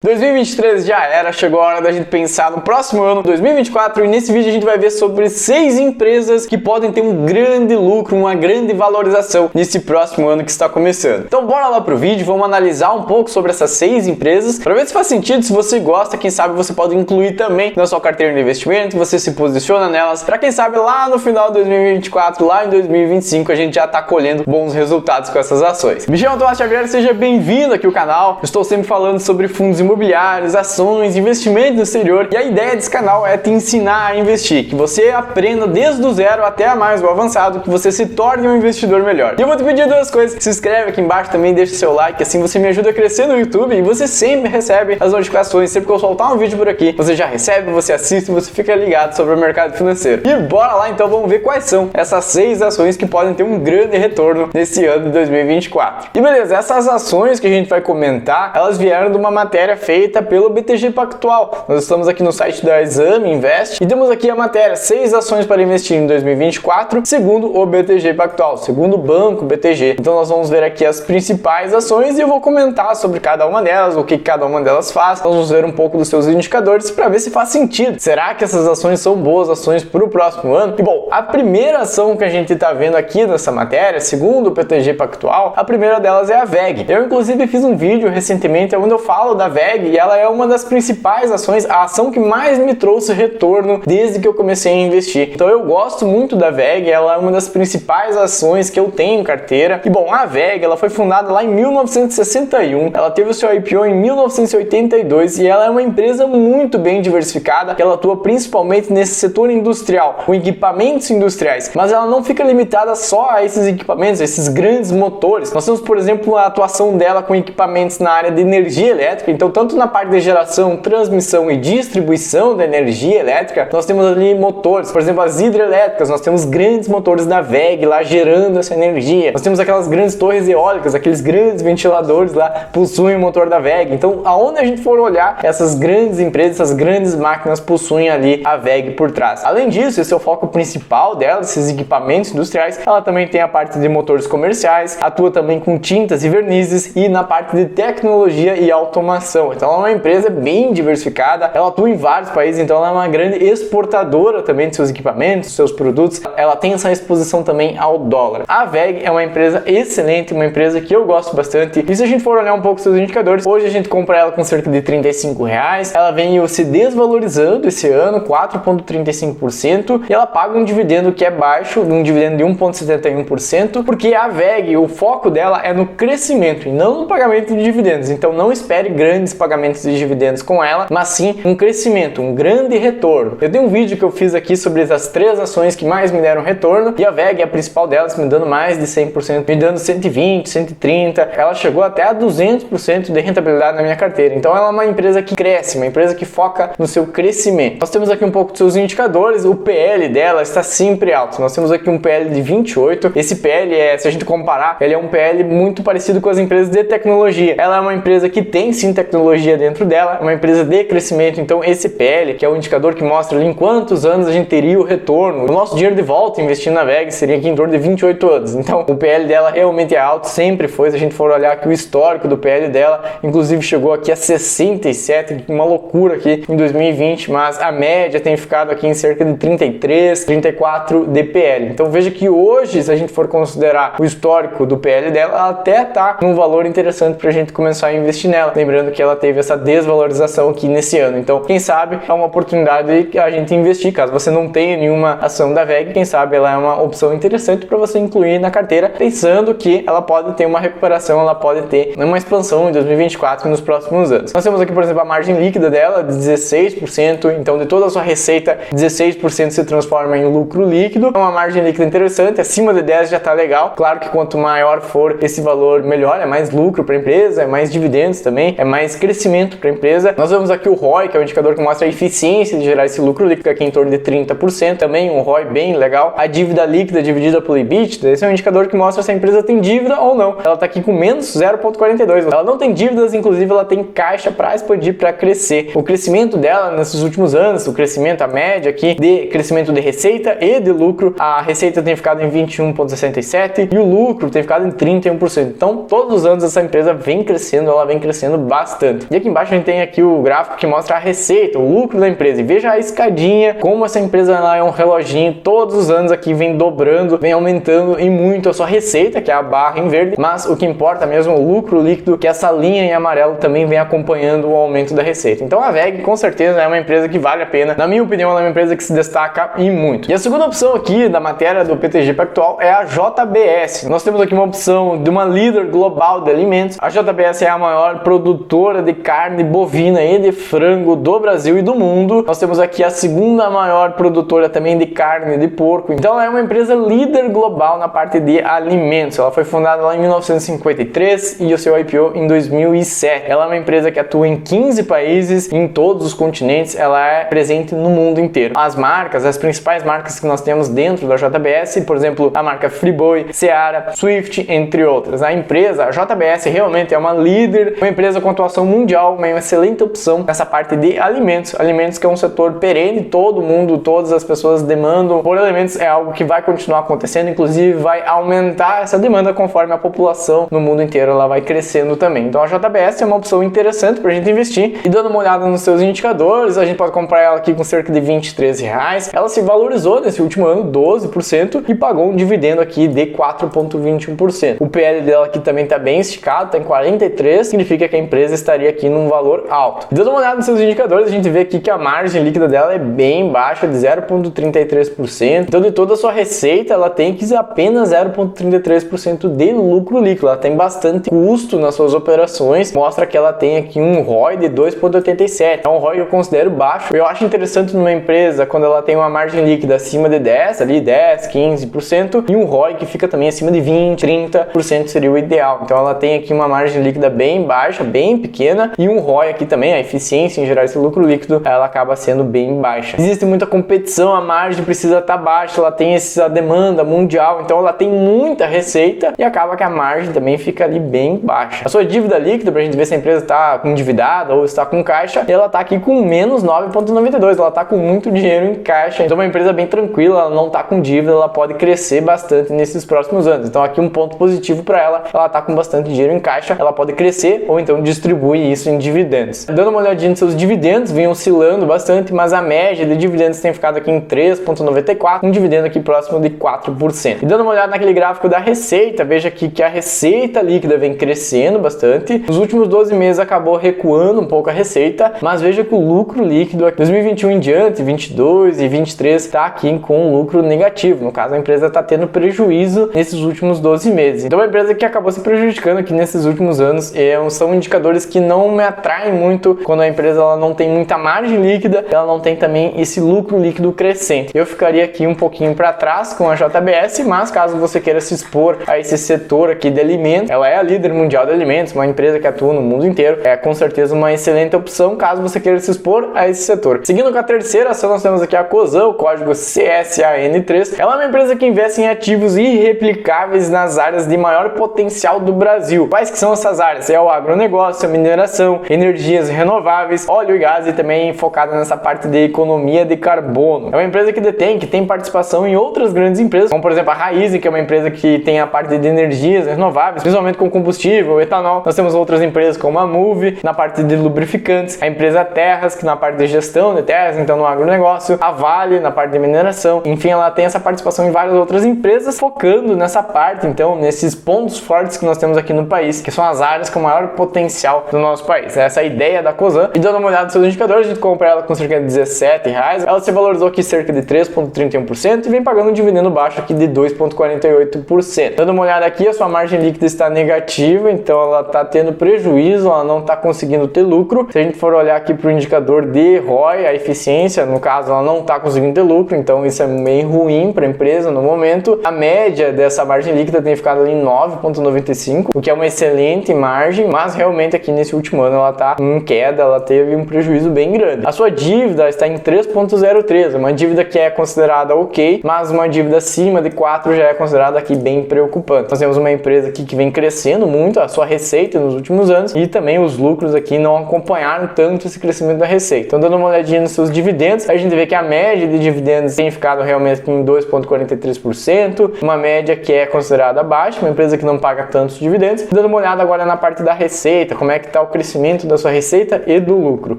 2023 já era, chegou a hora da gente pensar no próximo ano, 2024, e nesse vídeo a gente vai ver sobre 6 empresas que podem ter um grande lucro, uma grande valorização nesse próximo ano que está começando. Então bora lá pro vídeo, vamos analisar um pouco sobre essas 6 empresas, para ver se faz sentido, se você gosta, quem sabe você pode incluir também na sua carteira de investimento, você se posiciona nelas, para quem sabe lá no final de 2024, lá em 2025, a gente já tá colhendo bons resultados com essas ações. Michel Tomás Xavier, seja bem-vindo aqui ao canal. Estou sempre falando sobre fundos imobiliários, ações, investimentos no exterior, e a ideia desse canal é te ensinar a investir, que você aprenda desde o zero até a mais o avançado, que você se torne um investidor melhor. E eu vou te pedir duas coisas: se inscreve aqui embaixo também, deixa o seu like, assim você me ajuda a crescer no YouTube e você sempre recebe as notificações, sempre que eu soltar um vídeo por aqui, você já recebe, você assiste, você fica ligado sobre o mercado financeiro. E bora lá então, vamos ver quais são essas 6 ações que podem ter um grande retorno nesse ano de 2024. E beleza, essas ações que a gente vai comentar, elas vieram de uma matéria feita pelo BTG Pactual. Nós estamos aqui no site da Exame Invest e temos aqui a matéria: 6 ações para investir em 2024, segundo o BTG Pactual, segundo o banco BTG. Então nós vamos ver aqui as principais ações e eu vou comentar sobre cada uma delas, o que cada uma delas faz. Nós vamos ver um pouco dos seus indicadores para ver se faz sentido. Será que essas ações são boas ações para o próximo ano? E bom, a primeira ação que a gente está vendo aqui nessa matéria, segundo o BTG Pactual, a primeira delas é a WEG. Eu inclusive fiz um vídeo recentemente onde eu falo da WEG e ela é uma das principais ações, a ação que mais me trouxe retorno desde que eu comecei a investir. Então eu gosto muito da WEG, ela é uma das principais ações que eu tenho em carteira. E bom, a WEG, ela foi fundada lá em 1961, ela teve o seu IPO em 1982 e ela é uma empresa muito bem diversificada, que ela atua principalmente nesse setor industrial, com equipamentos industriais, mas ela não fica limitada só a esses equipamentos, a esses grandes motores. Nós temos, por exemplo, a atuação dela com equipamentos na área de energia elétrica, então tanto na parte de geração, transmissão e distribuição da energia elétrica, nós temos ali motores, por exemplo, as hidrelétricas, nós temos grandes motores da WEG lá gerando essa energia. Nós temos aquelas grandes torres eólicas, aqueles grandes ventiladores lá possuem o motor da WEG. Então, aonde a gente for olhar, essas grandes empresas, essas grandes máquinas possuem ali a WEG por trás. Além disso, esse é o foco principal dela, esses equipamentos industriais. Ela também tem a parte de motores comerciais, atua também com tintas e vernizes e na parte de tecnologia e automação. Então, ela é uma empresa bem diversificada, ela atua em vários países, então ela é uma grande exportadora também de seus equipamentos, seus produtos. Ela tem essa exposição também ao dólar. A WEG é uma empresa excelente, uma empresa que eu gosto bastante. E se a gente for olhar um pouco seus indicadores, hoje a gente compra ela com cerca de R$35. Ela vem se desvalorizando esse ano, 4,35%, e ela paga um dividendo que é baixo, um dividendo de 1,71%, porque a WEG, o foco dela é no crescimento e não no pagamento de dividendos. Então não espere grandes pagamentos de dividendos com ela, mas sim um crescimento, um grande retorno. Eu tenho um vídeo que eu fiz aqui sobre as 3 ações que mais me deram retorno, e a WEG é a principal delas, me dando mais de 100%, me dando 120, 130, ela chegou até a 200% de rentabilidade na minha carteira. Então ela é uma empresa que cresce, uma empresa que foca no seu crescimento. Nós temos aqui um pouco dos seus indicadores, o PL dela está sempre alto. Nós temos aqui um PL de 28, esse PL se a gente comparar, ele é um PL muito parecido com as empresas de tecnologia. Ela é uma empresa que tem sim tecnologia dentro dela, uma empresa de crescimento. Então esse PL, que é o indicador que mostra ali em quantos anos a gente teria o retorno, o nosso dinheiro de volta investindo na WEG seria aqui em torno de 28 anos. Então o PL dela realmente é alto, sempre foi. Se a gente for olhar aqui o histórico do PL dela, inclusive chegou aqui a 67, uma loucura aqui em 2020, mas a média tem ficado aqui em cerca de 33, 34 de PL. Então veja que hoje, se a gente for considerar o histórico do PL dela, ela até tá num valor interessante para a gente começar a investir nela. Lembrando que ela teve essa desvalorização aqui nesse ano. Então, quem sabe é uma oportunidade que a gente investir. Caso você não tenha nenhuma ação da WEG, quem sabe ela é uma opção interessante para você incluir na carteira, pensando que ela pode ter uma recuperação, ela pode ter uma expansão em 2024 e nos próximos anos. Nós temos aqui, por exemplo, a margem líquida dela de 16%. Então, de toda a sua receita, 16% se transforma em lucro líquido. É uma margem líquida interessante, acima de 10 já está legal. Claro que quanto maior for esse valor, melhor, é mais lucro para a empresa, é mais dividendos também, é mais crescimento para a empresa. Nós vemos aqui o ROI, que é o indicador que mostra a eficiência de gerar esse lucro líquido, aqui em torno de 30%, também um ROI bem legal. A dívida líquida dividida pelo EBITDA, esse é um indicador que mostra se a empresa tem dívida ou não. Ela está aqui com menos 0,42. Ela não tem dívidas, inclusive ela tem caixa para expandir, para crescer. O crescimento dela nesses últimos anos, o crescimento, a média aqui de crescimento de receita e de lucro, a receita tem ficado em 21,67% e o lucro tem ficado em 31%. Então, todos os anos essa empresa vem crescendo, ela vem crescendo bastante. bastante. E aqui embaixo a gente tem aqui o gráfico que mostra a receita, o lucro da empresa. E veja a escadinha, como essa empresa ela é um reloginho, todos os anos aqui vem dobrando, vem aumentando e muito a sua receita, que é a barra em verde, mas o que importa mesmo é o lucro líquido, que essa linha em amarelo também vem acompanhando o aumento da receita. Então a WEG com certeza é uma empresa que vale a pena, na minha opinião, é uma empresa que se destaca e muito. E a segunda opção aqui da matéria do PTG Pactual é a JBS. Nós temos aqui uma opção de uma líder global de alimentos. A JBS é a maior produtora de carne bovina e de frango do Brasil e do mundo. Nós temos aqui a segunda maior produtora também de carne de porco. Então ela é uma empresa líder global na parte de alimentos. Ela foi fundada lá em 1953 e o seu IPO em 2007. Ela é uma empresa que atua em 15 países, em todos os continentes. Ela é presente no mundo inteiro. As marcas, as principais marcas que nós temos dentro da JBS, por exemplo, a marca Friboi, Seara, Swift, entre outras. A empresa, a JBS, realmente é uma líder, uma empresa com atuação mundial, uma excelente opção nessa parte de alimentos. Alimentos que é um setor perene, todo mundo, todas as pessoas demandam por alimentos, é algo que vai continuar acontecendo, inclusive vai aumentar essa demanda conforme a população no mundo inteiro ela vai crescendo também. Então a JBS é uma opção interessante para a gente investir e dando uma olhada nos seus indicadores, a gente pode comprar ela aqui com cerca de R$23. Ela se valorizou nesse último ano 12% e pagou um dividendo aqui de 4,21%. O PL dela aqui também está bem esticado, está em 43, significa que a empresa estaria aqui num valor alto. Dando uma olhada nos seus indicadores, a gente vê aqui que a margem líquida dela é bem baixa, de 0,33%. Então de toda a sua receita, ela tem que apenas 0,33% de lucro líquido. Ela tem bastante custo nas suas operações, mostra que ela tem aqui um ROI de 2,87. É um ROI que eu considero baixo. Eu acho interessante numa empresa quando ela tem uma margem líquida acima de 10, ali 10, 15%, e um ROI que fica também acima de 20, 30% seria o ideal. Então ela tem aqui uma margem líquida bem baixa, bem pequena, e um ROI aqui também, a eficiência em gerar esse lucro líquido, ela acaba sendo bem baixa. Existe muita competição, a margem precisa estar baixa, ela tem essa demanda mundial, então ela tem muita receita e acaba que a margem também fica ali bem baixa. A sua dívida líquida, pra gente ver se a empresa está endividada ou está com caixa, ela está aqui com menos 9,92, ela está com muito dinheiro em caixa, então é uma empresa bem tranquila, ela não está com dívida, ela pode crescer bastante nesses próximos anos. Então aqui um ponto positivo para ela está com bastante dinheiro em caixa, ela pode crescer ou então distribui isso em dividendos. Dando uma olhadinha nos seus dividendos, vem oscilando bastante, mas a média de dividendos tem ficado aqui em 3,94, um dividendo aqui próximo de 4%. E dando uma olhada naquele gráfico da receita, veja aqui que a receita líquida vem crescendo bastante. Nos últimos 12 meses acabou recuando um pouco a receita, mas veja que o lucro líquido aqui 2021 em diante, 22 e 23 está aqui com um lucro negativo. No caso, a empresa está tendo prejuízo nesses últimos 12 meses. Então, é uma empresa que acabou se prejudicando aqui nesses últimos anos. São indicadores que não me atraem muito quando a empresa ela não tem muita margem líquida, ela não tem também esse lucro líquido crescente. Eu ficaria aqui um pouquinho para trás com a JBS, mas caso você queira se expor a esse setor aqui de alimentos, ela é a líder mundial de alimentos, uma empresa que atua no mundo inteiro, é com certeza uma excelente opção caso você queira se expor a esse setor. Seguindo com a terceira ação, nós temos aqui a Cosan, o código CSAN3. Ela é uma empresa que investe em ativos irreplicáveis nas áreas de maior potencial do Brasil. Quais que são essas áreas? É o agronegócio, a mineração, energias renováveis, óleo e gás e também focada nessa parte de economia de carbono. É uma empresa que tem participação em outras grandes empresas, como por exemplo a Raízen, que é uma empresa que tem a parte de energias renováveis, principalmente com combustível, etanol. Nós temos outras empresas como a Move, na parte de lubrificantes, a empresa Terras, que na parte de gestão de terras, então no agronegócio, a Vale, na parte de mineração. Enfim, ela tem essa participação em várias outras empresas, focando nessa parte, então, nesses pontos fortes que nós temos aqui no país, que são as áreas com maior potencial do nosso país. Essa é a ideia da Cosan. E dando uma olhada nos seus indicadores, a gente compra ela com cerca de R$17. Ela se valorizou aqui cerca de 3,31% e vem pagando um dividendo baixo aqui de 2,48%. Dando uma olhada aqui, a sua margem líquida está negativa, então ela está tendo prejuízo, ela não está conseguindo ter lucro. Se a gente for olhar aqui para o indicador de ROI, a eficiência, no caso, ela não está conseguindo ter lucro, então isso é meio ruim para a empresa no momento. A média dessa margem líquida tem ficado ali em 9,95, o que é uma excelente margem, mas realmente aqui nesse último ano ela está em queda, ela teve um prejuízo bem grande. A sua dívida está em 3,03, uma dívida que é considerada ok, mas uma dívida acima de 4 já é considerada aqui bem preocupante. Nós temos uma empresa aqui que vem crescendo muito a sua receita nos últimos anos e também os lucros aqui não acompanharam tanto esse crescimento da receita. Então, dando uma olhadinha nos seus dividendos, a gente vê que a média de dividendos tem ficado realmente em 2,43%, uma média que é considerada baixa, uma empresa que não paga tantos dividendos. Dando uma olhada agora na parte da receita, como é que está está o crescimento da sua receita e do lucro.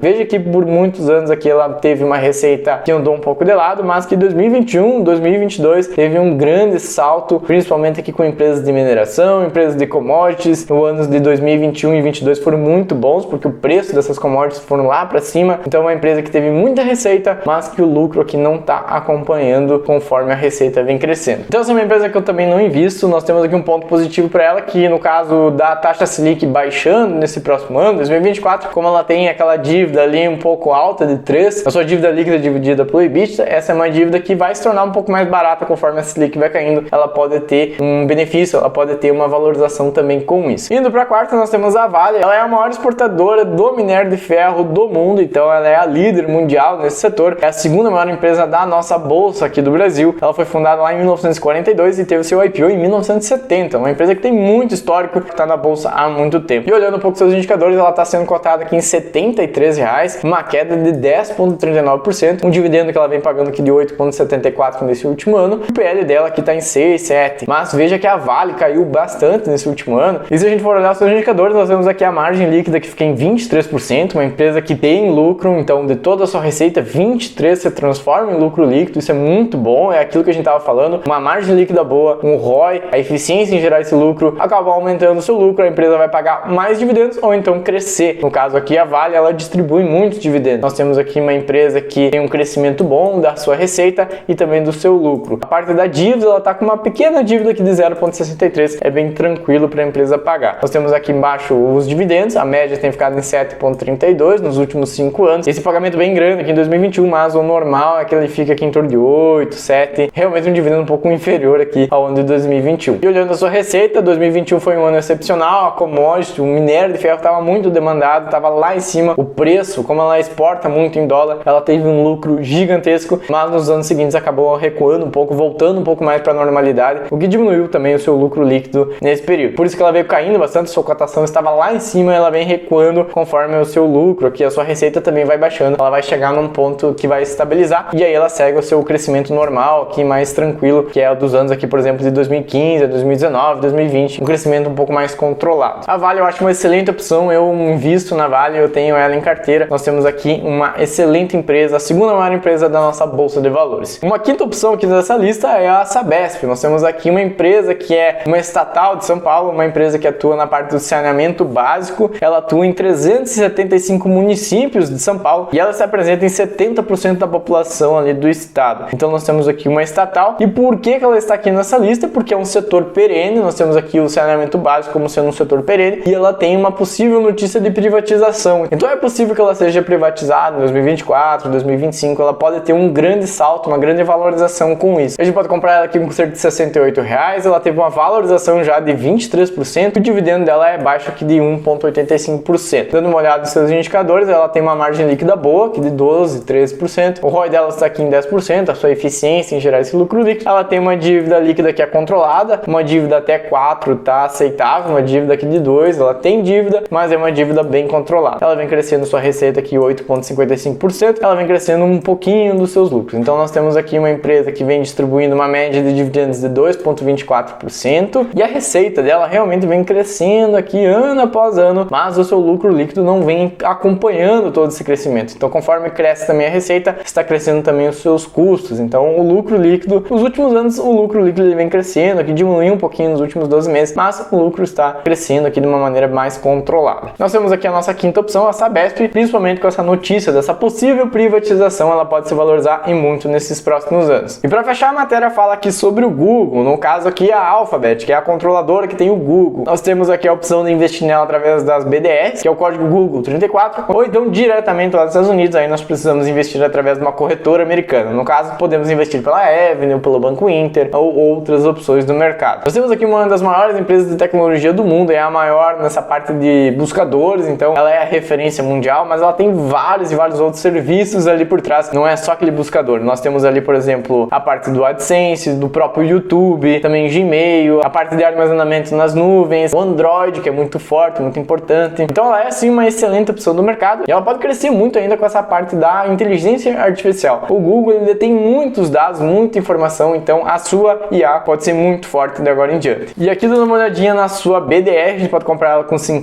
Veja que por muitos anos aqui ela teve uma receita que andou um pouco de lado, mas que 2021, 2022 teve um grande salto, principalmente aqui com empresas de mineração, empresas de commodities. Os anos de 2021 e 2022 foram muito bons, porque o preço dessas commodities foram lá para cima. Então é uma empresa que teve muita receita, mas que o lucro aqui não está acompanhando conforme a receita vem crescendo. Então essa é uma empresa que eu também não invisto. Nós temos aqui um ponto positivo para ela, que no caso da taxa Selic baixando nesse próximo ano, 2024, como ela tem aquela dívida ali um pouco alta de 3, a sua dívida líquida dividida pelo EBITDA, essa é uma dívida que vai se tornar um pouco mais barata conforme a Selic vai caindo. Ela pode ter um benefício, ela pode ter uma valorização também com isso. Indo para a quarta, nós temos a Vale. Ela é a maior exportadora do minério de ferro do mundo, então ela é a líder mundial nesse setor. É a segunda maior empresa da nossa bolsa aqui do Brasil. Ela foi fundada lá em 1942 e teve seu IPO em 1970. Uma empresa que tem muito histórico, que está na bolsa há muito tempo. E olhando um pouco seus indicadores, ela está sendo cotada aqui em R$ 73, uma queda de 10,39%, um dividendo que ela vem pagando aqui de 8,74 nesse último ano. O PL dela aqui está em 6,7. Mas veja que a Vale caiu bastante nesse último ano. E se a gente for olhar os seus indicadores, nós temos aqui a margem líquida que fica em 23%, uma empresa que tem lucro, então de toda a sua receita, 23% se transforma em lucro líquido. Isso é muito bom, é aquilo que a gente estava falando, uma margem líquida boa, um ROI, a eficiência em gerar esse lucro, acaba aumentando o seu lucro, a empresa vai pagar mais dividendos ou então crescer. No caso aqui, a Vale, ela distribui muitos dividendos. Nós temos aqui uma empresa que tem um crescimento bom da sua receita e também do seu lucro. A parte da dívida, ela está com uma pequena dívida aqui de 0,63, é bem tranquilo para a empresa pagar. Nós temos aqui embaixo os dividendos, a média tem ficado em 7,32 nos últimos 5 anos. Esse pagamento bem grande aqui em 2021, mas o normal é que ele fica aqui em torno de 8, 7, realmente um dividendo um pouco inferior aqui ao ano de 2021. E olhando a sua receita, 2021 foi um ano excepcional, a commodity, o minério de ferro estava muito demandado, estava lá em cima, o preço, como ela exporta muito em dólar, ela teve um lucro gigantesco, mas nos anos seguintes acabou recuando um pouco, voltando um pouco mais para a normalidade, o que diminuiu também o seu lucro líquido nesse período. Por isso que ela veio caindo bastante, sua cotação estava lá em cima, ela vem recuando conforme o seu lucro, aqui a sua receita também vai baixando, ela vai chegar num ponto que vai estabilizar e aí ela segue o seu crescimento normal, aqui mais tranquilo, que é o dos anos aqui, por exemplo, de 2015 a 2019, 2020, um crescimento um pouco mais controlado. A Vale eu acho uma excelente opção, eu invisto na Vale, eu tenho ela em carteira. Nós temos aqui uma excelente empresa, a segunda maior empresa da nossa bolsa de valores. Uma quinta opção aqui dessa lista é a Sabesp. Nós temos aqui uma empresa que é uma estatal de São Paulo, uma empresa que atua na parte do saneamento básico. Ela atua em 375 municípios de São Paulo e ela se apresenta em 70% da população ali do estado. Então nós temos aqui uma estatal. E por que ela está aqui nessa lista? Porque é um setor perene. Nós temos aqui o saneamento básico como sendo um setor perene e ela tem uma possível notícia de privatização. Então é possível que ela seja privatizada em 2024, 2025. Ela pode ter um grande salto, uma grande valorização com isso. A gente pode comprar ela aqui com cerca de R$ 68. Ela teve uma valorização já de 23%. O dividendo dela é baixo aqui de 1,85%. Dando uma olhada nos seus indicadores, ela tem uma margem líquida boa, aqui de 12, 13%. O ROI dela está aqui em 10%, a sua eficiência em gerar esse lucro líquido. Ela tem uma dívida líquida que é controlada, uma dívida até 4 está aceitável, uma dívida aqui de 2, ela tem dívida, mas é uma dívida bem controlada. Ela vem crescendo sua receita aqui 8,55%, ela vem crescendo um pouquinho dos seus lucros. Então nós temos aqui uma empresa que vem distribuindo uma média de dividendos de 2,24% e a receita dela realmente vem crescendo aqui ano após ano, mas o seu lucro líquido não vem acompanhando todo esse crescimento. Então conforme cresce também a receita, está crescendo também os seus custos. Então o lucro líquido, nos últimos anos o lucro líquido ele vem crescendo, aqui diminuiu um pouquinho nos últimos 12 meses, mas o lucro está crescendo aqui de uma maneira mais controlada. Nós temos aqui a nossa quinta opção, a Sabesp, principalmente com essa notícia dessa possível privatização, ela pode se valorizar e muito nesses próximos anos. E para fechar a matéria fala aqui sobre o Google, no caso aqui a Alphabet, que é a controladora que tem o Google. Nós temos aqui a opção de investir nela através das BDRs, que é o código Google 34, ou então diretamente lá dos Estados Unidos, aí nós precisamos investir através de uma corretora americana. No caso, podemos investir pela Avenue, pelo Banco Inter ou outras opções do mercado. Nós temos aqui uma das maiores empresas de tecnologia do mundo, é a maior nessa parte de buscadores, então ela é a referência mundial, mas ela tem vários e vários outros serviços ali por trás, não é só aquele buscador. Nós temos ali, por exemplo, a parte do AdSense, do próprio YouTube, também Gmail, a parte de armazenamento nas nuvens, o Android, que é muito forte, muito importante. Então ela é assim uma excelente opção do mercado e ela pode crescer muito ainda com essa parte da inteligência artificial. O Google ele tem muitos dados, muita informação, então a sua IA pode ser muito forte de agora em diante. E aqui dando uma olhadinha na sua BDR, a gente pode comprar ela com R$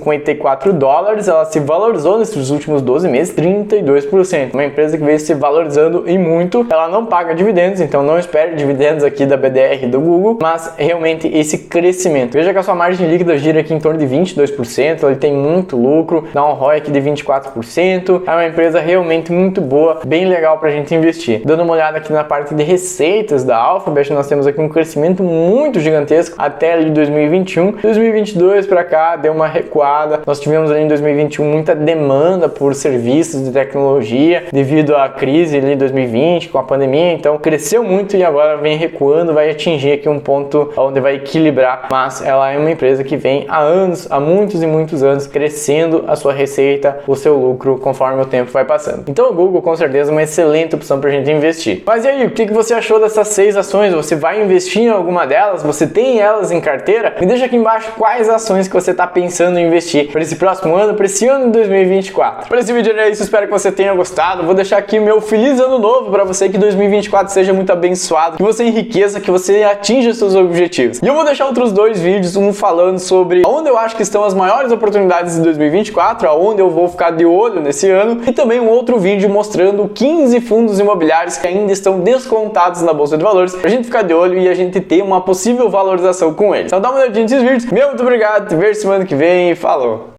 34 dólares, ela se valorizou nesses últimos 12 meses 32%. Uma empresa que veio se valorizando e muito. Ela não paga dividendos, então não espere dividendos aqui da BDR do Google, mas realmente esse crescimento. Veja que a sua margem líquida gira aqui em torno de 22%, ele tem muito lucro, dá um ROIC de 24%. É uma empresa realmente muito boa, bem legal pra gente investir. Dando uma olhada aqui na parte de receitas da Alphabet, nós temos aqui um crescimento muito gigantesco até ali 2021. 2022 para cá deu uma recuada. Nós tivemos ali em 2021 muita demanda por serviços de tecnologia devido à crise ali em 2020 com a pandemia, então cresceu muito e agora vem recuando, vai atingir aqui um ponto onde vai equilibrar, mas ela é uma empresa que vem há anos, há muitos e muitos anos crescendo a sua receita, o seu lucro conforme o tempo vai passando. Então o Google com certeza é uma excelente opção para a gente investir. Mas e aí, o que você achou dessas 6 ações? Você vai investir em alguma delas? Você tem elas em carteira? Me deixa aqui embaixo quais ações que você está pensando em investir para esse próximo ano, para esse ano de 2024. Para esse vídeo é isso, espero que você tenha gostado. Vou deixar aqui meu feliz ano novo para você, que 2024 seja muito abençoado, que você enriqueça, que você atinja seus objetivos. E eu vou deixar outros 2 vídeos, um falando sobre onde eu acho que estão as maiores oportunidades de 2024, aonde eu vou ficar de olho nesse ano, e também um outro vídeo mostrando 15 fundos imobiliários que ainda estão descontados na Bolsa de Valores, pra gente ficar de olho e a gente ter uma possível valorização com eles. Então dá uma olhadinha nesses vídeos. Meu muito obrigado, te vejo semana que vem e falou!